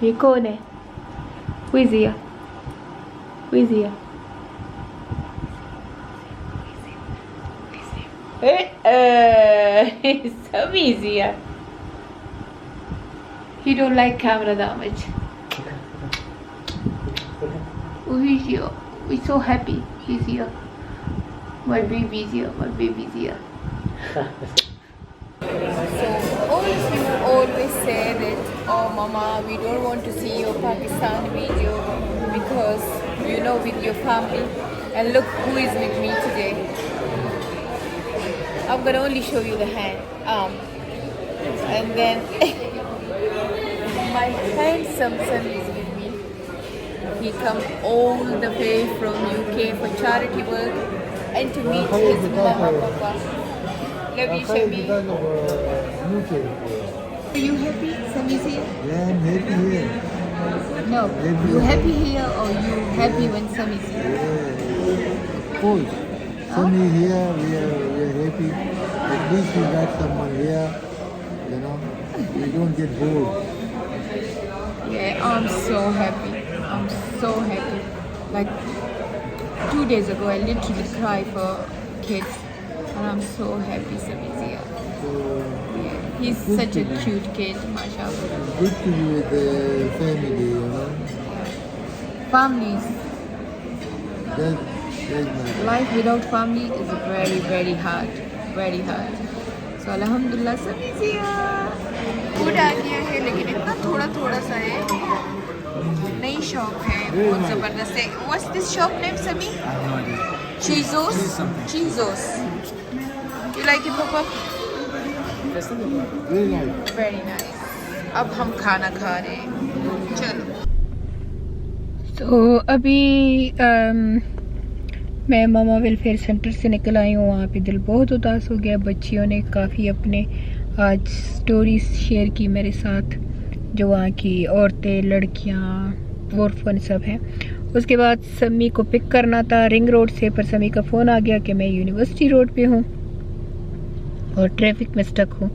ये कौन है? Who is here? Who is here? Sumi is here. He don't like camera that much. Oh, he's here. We're so happy he's here. My baby's here. My baby's here. So all of you always say that, oh mama, we don't want to see your Pakistan video because you know with your family. And look who is with me today. I'm gonna only show you the hand, and then my handsome son is with me. He come all the way from UK for charity work and to meet his mama, papa. Love you, Shami. Are you happy, Sami's here? Yeah, I'm happy here. No, you happy here or you happy when Sami's here? Yeah, of course. Sumi here, we are happy. At least we got someone here, you know. We don't get bored. Yeah, I'm so happy. I'm so happy. Like 2 days ago, I literally cried for kids, and I'm so happy Sami's here. So, Yeah, he's such a cute kid, mashallah. good to be with the family, you know. Families. That's nice. Life without family is very, very hard. Very hard. So alhamdulillah, Sami's here. Food आ गया है लेकिन इतना थोड़ा थोड़ा सा है. नई शॉप है, बहुत ज़बरदस्त है. What's this shop name, Sami? Cheezos? Cheezos. You like it, Papa? Very nice. Very nice. अब हम खाना खा रहे हैं. चलो. तो अभी मैं मामा वेलफेयर सेंटर से निकल आई हूँ. वहाँ पे दिल बहुत उदास हो गया. बच्चियों ने काफ़ी अपने आज स्टोरीज शेयर की मेरे साथ, जो वहाँ की औरतें, लड़कियाँ, ऑर्फन सब हैं. उसके बाद समी को पिक करना था रिंग रोड से, पर समी का फ़ोन आ गया कि मैं यूनिवर्सिटी रोड पे हूँ और ट्रैफिक में स्टक हूँ.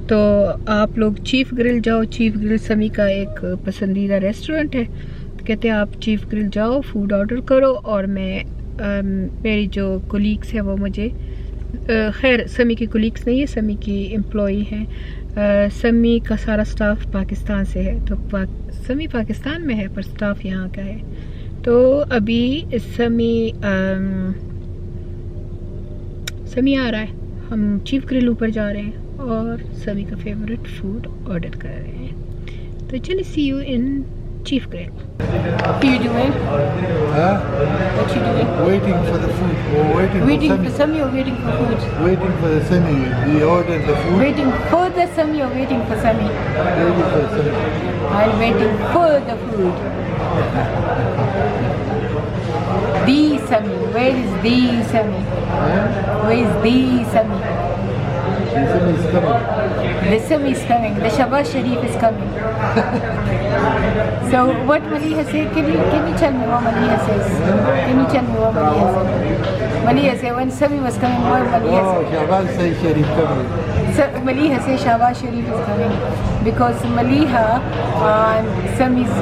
तो आप लोग चीफ़ ग्रिल जाओ. चीफ़ ग्रिल समी का एक पसंदीदा रेस्टोरेंट है. तो कहते हैं आप चीफ़ ग्रिल जाओ, फूड ऑर्डर करो और मैं मेरी जो कोलीग्स हैं वो मुझे खैर समी की कोलीग्स नहीं है, समी की एम्प्लॉई हैं. समी का सारा स्टाफ पाकिस्तान से है. तो समी पाकिस्तान में है पर स्टाफ यहाँ का है. तो अभी समी आ रहा है. हम चीफ़ ग्रिल ऊपर जा रहे हैं और समी का फेवरेट फूड ऑर्डर कर रहे हैं. तो चलिए see you in chief grill. What are you doing? Huh? What you doing? Waiting for the food. Or Waiting for for Sami or waiting for food? Waiting for the Sumi. We ordered the food. Waiting for the Sami or waiting for Sami? Waiting for Sumi. I'm waiting for the food. The Sami. Where is the Sami? Huh? Where is the Sami? The Sumi is coming. The Sami is coming. The Shabaz Sharif is coming. So what Maliha said? Can you tell me what Maliha says? Can you tell me what Maliha said? Maliha said when Sami was coming, what Maliha Oh, said? Shabaz say Sharif coming. So Maliha says Shabaz Sharif is coming because Maliha and Sami's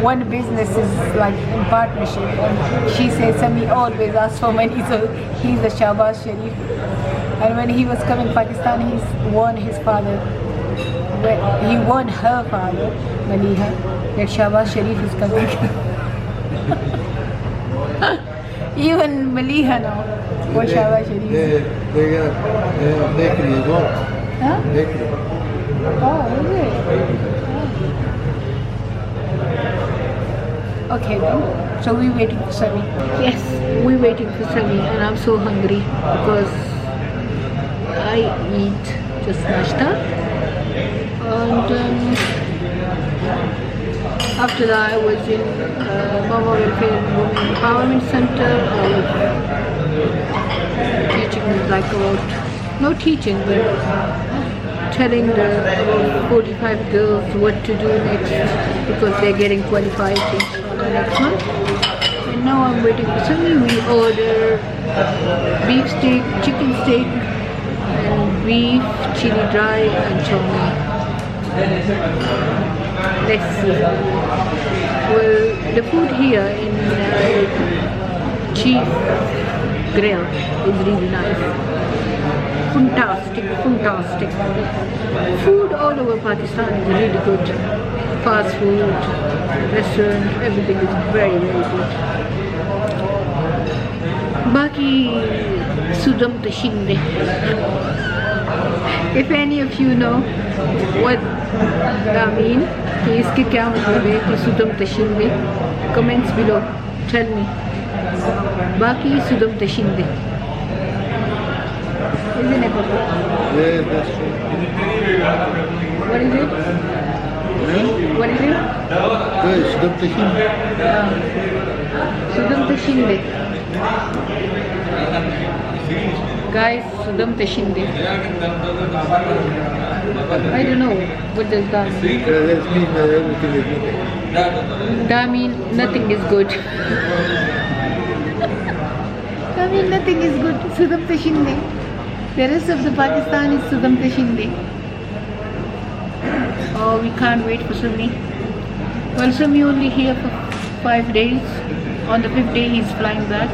one business is like in partnership, and she says Sami always asks for money, so he's a Shabaz Sharif. And when he was coming to Pakistan, he won his father. He won her father, Maliha, that Shabaz Sharif is coming. Even Maliha now, what Shabaz Sharif is. They got bakery as well. Huh? Bakery. Oh, is it? Oh. Okay then. So we're waiting for Sami. Yes, we're waiting for Sami, and I'm so hungry because I eat just nashta, and after that I was in Mama Welfare Women Empowerment Center. I was teaching like about, no teaching, but telling the about 45 girls what to do next because they're getting qualified next month. And now I'm waiting for Sumi. We order beef steak, chicken steak, and beef chili dry and chow mein. Let's see. Well, the food here in Chief Grill is really nice. Fantastic, fantastic. Food all over Pakistan is really good. Fast food, restaurant, everything is very, very good. Baki Sudam Tashinde. If any of you know what I mean, कि इसके क्या मतलब है कि सुदम तशिंदे, comments below, tell me. बाकी सुदम तशिंदे. Isn't it, Papa? Yeah, that's true. What is it? What is it? Good, Sudam Tashinde. Sudam Tashinde. Guys, Sudam Tashinde. I don't know what does that mean. That means that everything is good. That means nothing is good. That means nothing is good. Sudam Tashinde. The rest of the Pakistan is Sudam Tashinde. Oh, we can't wait for Sumi. Well, Sumi only here for 5 days. On the 5th day, he's flying back.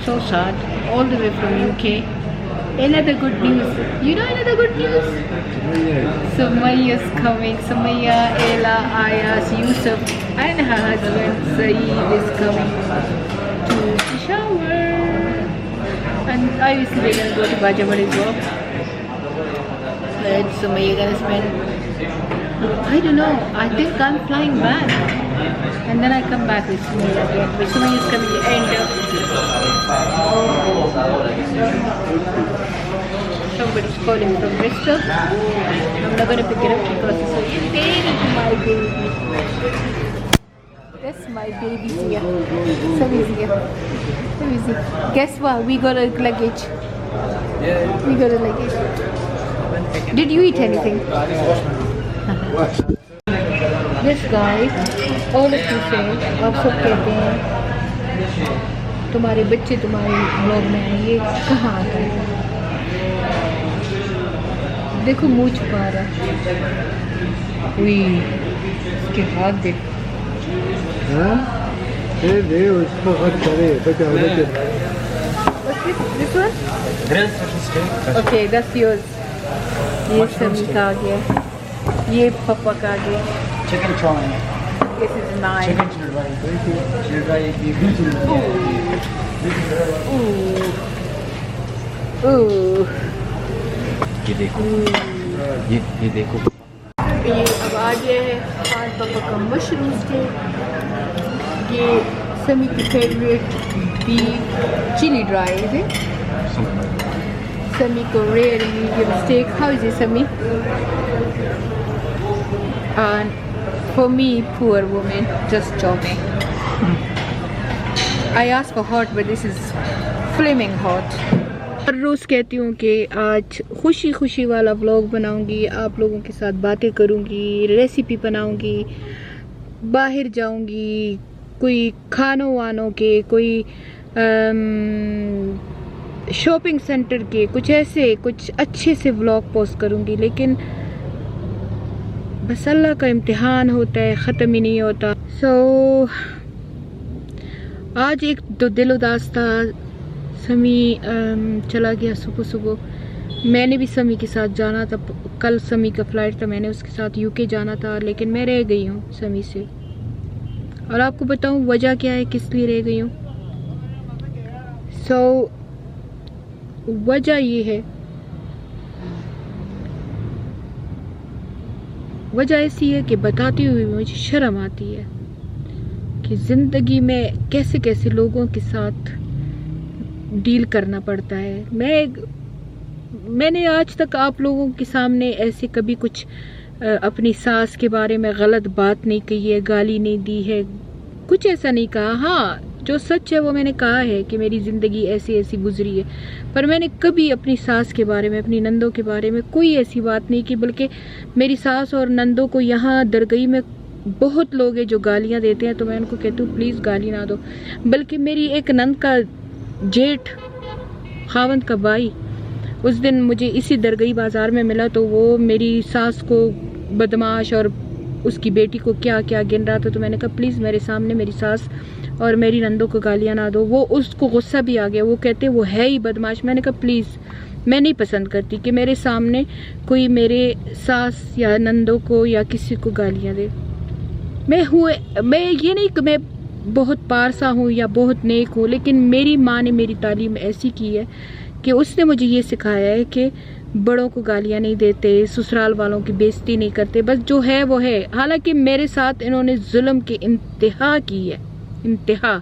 So sad. All the way from UK. Another good news. You know another good news? Sumayya's coming. Sumaya, Ella, Ayaz, Yusuf and her husband Saeed is coming to Peshawar. And obviously they're going to go to Bajamar as well. But Sumaya gonna spend, I don't know, I think I'm flying back. And then I come back with Sumaya again. But Sumaya is coming the end of somebody's calling from Bristol. I'm not going to pick it up because it's so big, my baby. That's my baby's here. Sammy's here. Let me see. Guess what? We got a luggage. We got a luggage. Did you eat anything? This guy, all of you say, आप सब कहते हैं तुम्हारे बच्चे तुम्हारे blog में हैं, ये कहाँ आता है? देखो मुँह छुपा रहा है। उई, इसके हाथ देखो। हाँ? दे उसको हट करे, बचा बचा। What's this one? Okay, that's yours. ये समी का आ गया, ये पापा का आ गया। Chicken chow. This is mine. Chicken childrai. Childrai beef childrai. Ooh. ये देखो, ये देखो। ये अब आ गया है आज पापा का मशरूम स्टेक। ये समी की फेवरेट बीफ चिली ड्राई है। Sami को rare medium steak. How is it, Sami? And for me, poor woman, just chopping. I asked for hot, but this is flaming hot. हर रोज़ कहती हूँ कि आज खुशी खुशी वाला व्लॉग बनाऊँगी, आप लोगों के साथ बातें करूँगी, रेसिपी बनाऊँगी, बाहर जाऊँगी, कोई खानों वानों के, कोई शॉपिंग सेंटर के, कुछ ऐसे कुछ अच्छे से व्लॉग पोस्ट करूँगी। लेकिन बस अल्लाह का इम्तिहान होता है, ख़त्म ही नहीं होता। आज एक तो दिल उदास था। समी चला गया सुबह सुबह। मैंने भी समी के साथ जाना था, कल समी का फ़्लाइट था, मैंने उसके साथ यूके जाना था, लेकिन मैं रह गई हूँ समी से। और आपको बताऊँ वजह क्या है, किस लिए रह गई हूँ। वजह ये है, वजह ऐसी है कि बताती हुई मुझे शर्म आती है कि ज़िंदगी में कैसे कैसे लोगों के साथ डील करना पड़ता है। मैंने आज तक आप लोगों के सामने ऐसे कभी कुछ अपनी सास के बारे में गलत बात नहीं कही है, गाली नहीं दी है, कुछ ऐसा नहीं कहा। हाँ, जो सच है वो मैंने कहा है कि मेरी ज़िंदगी ऐसी ऐसी गुजरी है, पर मैंने कभी अपनी सास के बारे में, अपनी नंदों के बारे में कोई ऐसी बात नहीं की। बल्कि मेरी सास और नंदों को यहाँ दरगई में बहुत लोग हैं जो गालियाँ देते हैं, तो मैं उनको कहती हूँ प्लीज़ गाली ना दो। बल्कि मेरी एक नंद का जेठ, खावंद का भाई, उस दिन मुझे इसी दरगई बाज़ार में मिला, तो वो मेरी सास को बदमाश और उसकी बेटी को क्या क्या गिन रहा था। तो मैंने कहा प्लीज़ मेरे सामने मेरी सास और मेरी नंदों को गालियाँ ना दो। वो उसको गुस्सा भी आ गया, वो कहते वो है ही बदमाश। मैंने कहा प्लीज़ मैं नहीं पसंद करती कि मेरे सामने कोई मेरे सास या नंदों को या किसी को गालियाँ दे। मैं ये नहीं कि मैं बहुत पारसा हूँ या बहुत नेक हूँ, लेकिन मेरी माँ ने मेरी तालीम ऐसी की है कि उसने मुझे ये सिखाया है कि बड़ों को गालियाँ नहीं देते, ससुराल वालों की बेइज्जती नहीं करते, बस जो है वो है। हालांकि मेरे साथ इन्होंने जुल्म की इंतहा की है, इंतहा।